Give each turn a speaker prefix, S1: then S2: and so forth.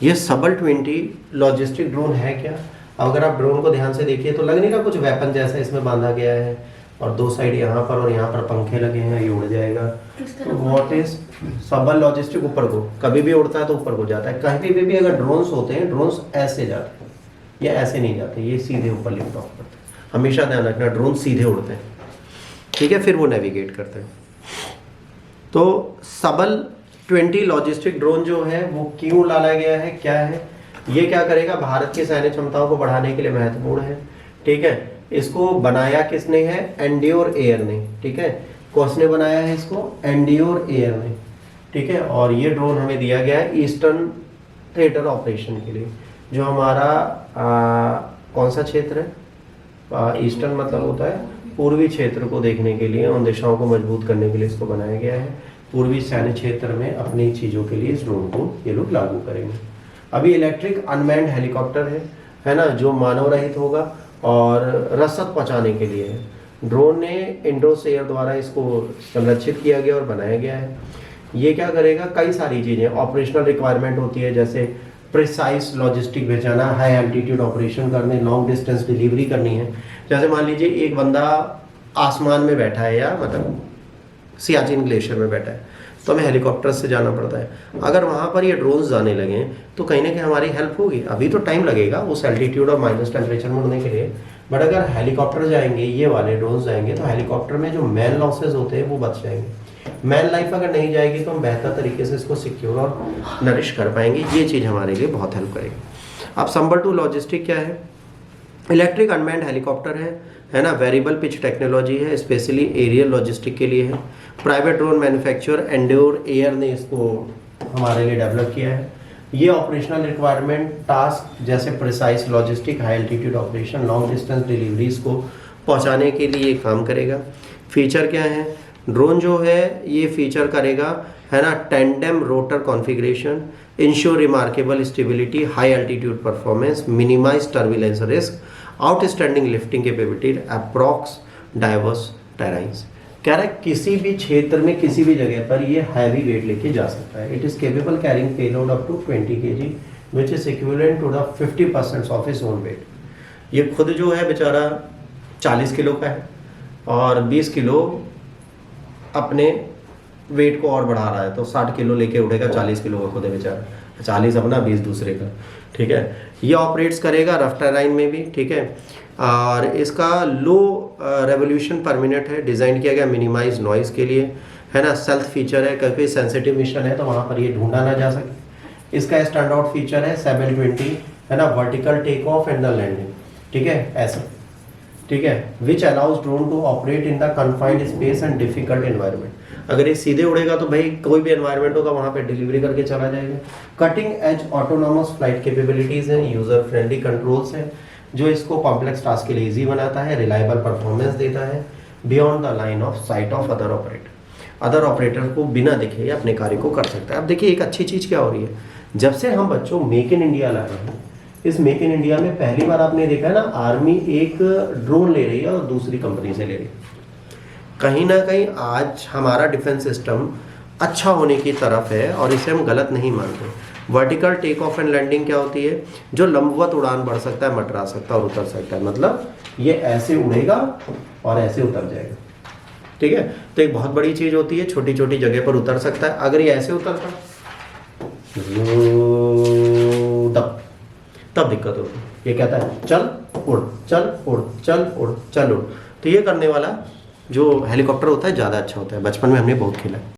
S1: ये सबल 20 logistic drone है क्या? अगर आप ड्रोन को ध्यान से देखिए तो लग नहीं रहा कुछ वेपन जैसा इसमें बांधा गया है, और दो साइड यहाँ पर और यहाँ पर पंखे लगे हैं, ये उड़ जाएगा। तो व्हाट इज सबल लॉजिस्टिक? ऊपर को कभी भी उड़ता है तो ऊपर को जाता है। कहीं पे भी अगर ड्रोन्स होते हैं, ड्रोन्स ऐसे जाते हैं, ये ऐसे नहीं जाते, ये सीधे ऊपर लिफ्ट ऑफ करते हैं। हमेशा ध्यान रखना, ड्रोन सीधे उड़ते हैं, ठीक है, फिर वो नेविगेट करते हैं। तो सबल 20 लॉजिस्टिक ड्रोन जो है वो क्यों लाया गया है, क्या है, ये क्या करेगा? भारत की सैन्य क्षमताओं को बढ़ाने के लिए महत्वपूर्ण है, ठीक है। इसको बनाया किसने है? एंड्योर एयर ने, ठीक है। किसने बनाया है इसको? एंड्योर एयर ने, ठीक है। और ये ड्रोन हमें दिया गया है ईस्टर्न थिएटर ऑपरेशन के लिए, जो हमारा कौन सा क्षेत्र है? ईस्टर्न मतलब होता है पूर्वी क्षेत्र को देखने के लिए, उन दिशाओं को मजबूत करने के लिए इसको बनाया गया है। पूर्वी सैन्य क्षेत्र में अपनी चीज़ों के लिए इस ड्रोन को ये लोग लागू करेंगे। अभी इलेक्ट्रिक अनमैन्ड हेलीकॉप्टर है ना, जो मानव रहित होगा और रसद पहुंचाने के लिए है। ड्रोन ने इंडोसेयर द्वारा इसको संरक्षित किया गया और बनाया गया है। ये क्या करेगा? कई सारी चीज़ें ऑपरेशनल रिक्वायरमेंट होती है, जैसे प्रिसाइज लॉजिस्टिक भेजाना, हाई एल्टीट्यूड ऑपरेशन करने, लॉन्ग डिस्टेंस डिलीवरी करनी है। जैसे मान लीजिए एक बंदा आसमान में बैठा है, या मतलब सियाचिन ग्लेशियर में बैठा है, तो हमें हेलीकॉप्टर से जाना पड़ता है। अगर वहाँ पर ये ड्रोन्स जाने लगे तो कहीं ना कहीं हमारी हेल्प होगी। अभी तो टाइम लगेगा उस एल्टीट्यूड और माइनस टेम्परेचर में उड़ने के लिए, बट अगर हेलीकॉप्टर जाएंगे, ये वाले ड्रोन्स जाएंगे, तो हेलीकॉप्टर में जो मैन लॉसेज होते हैं वो बच जाएंगे। मैन लाइफ अगर नहीं जाएगी तो हम बेहतर तरीके से इसको सिक्योर और नरिश कर पाएंगे। ये चीज़ हमारे लिए बहुत हेल्प करेगी। अब संबल 2 लॉजिस्टिक क्या है? इलेक्ट्रिक अनमैन्ड हेलीकॉप्टर है ना, वेरिएबल पिच टेक्नोलॉजी है, स्पेशली एरियल लॉजिस्टिक के लिए है। Private drone manufacturer endure air ने इसको हमारे लिए डेवलप किया है। ये ऑपरेशनल रिक्वायरमेंट टास्क जैसे precise logistic, high altitude operation, long distance deliveries को पहुंचाने के लिए काम करेगा। फीचर क्या है? ड्रोन जो है ये फीचर करेगा, है ना, tandem rotor configuration, ensure remarkable stability, high altitude performance, minimise turbulence risk, outstanding lifting capability, approx diverse terrains. कह रहा है किसी भी क्षेत्र में किसी भी जगह पर ये हैवी वेट लेके जा सकता है। It is capable carrying payload up to 20 kg which is equivalent to the 50% of its own weight. ये खुद जो है बेचारा 40 किलो का है और 20 किलो अपने वेट को और बढ़ा रहा है, तो 60 किलो लेके उठेगा, 40 किलो का खुद है बेचारा, 40 अपना 20 दूसरे का, ठीक है। ये ऑपरेट्स करेगा रफ टेराइन में भी, ठीक है। और इसका लो रेवोल्यूशन पर मिनट है, डिज़ाइन किया गया मिनिमाइज नॉइज़ के लिए, है ना। सेल्फ फीचर है, क्योंकि सेंसिटिव मिशन है तो वहाँ पर ये ढूंढा ना जा सके। इसका स्टैंड आउट फीचर है 720, है ना, vertical take off and the landing, ठीक है, ऐसे, ठीक है, which allows drone to operate in the confined space and difficult environment. अगर ये सीधे उड़ेगा तो भाई कोई भी एनवायरनमेंट होगा वहाँ पे डिलीवरी करके चला जाएगा। Cutting edge autonomous flight capabilities हैं, यूजर फ्रेंडली कंट्रोल्स हैं जो इसको कॉम्प्लेक्स टास्क के लिए इजी बनाता है, रिलायबल परफॉर्मेंस देता है, beyond the line of site of other operator. Other operator को बिना देखे अपने कार्य को कर सकता है। अब देखिए एक अच्छी चीज़ क्या हो रही है, जब से हम बच्चों मेक इन इंडिया ला रहे हैं, इस मेक इन इंडिया में पहली बार आपने देखा है ना, आर्मी एक ड्रोन ले रही है और दूसरी कंपनी से ले रही है। कहीं ना कहीं आज हमारा डिफेंस सिस्टम अच्छा होने की तरफ है और इसे हम गलत नहीं मानते। Vertical take off and landing क्या होती है? जो लंबवत उड़ान बढ़ सकता है, मंडरा सकता है और उतर सकता है, मतलब ये ऐसे उड़ेगा और ऐसे उतर जाएगा, ठीक है। तो एक बहुत बड़ी चीज होती है, छोटी छोटी जगह पर उतर सकता है। अगर ये ऐसे उतरता तब दिक्कत होती है। ये कहता है चल उड़, चल उड़, चल उड़, चल उड़। तो ये करने वाला जो हेलीकॉप्टर होता है ज़्यादा अच्छा होता है। बचपन में हमने बहुत खेला है।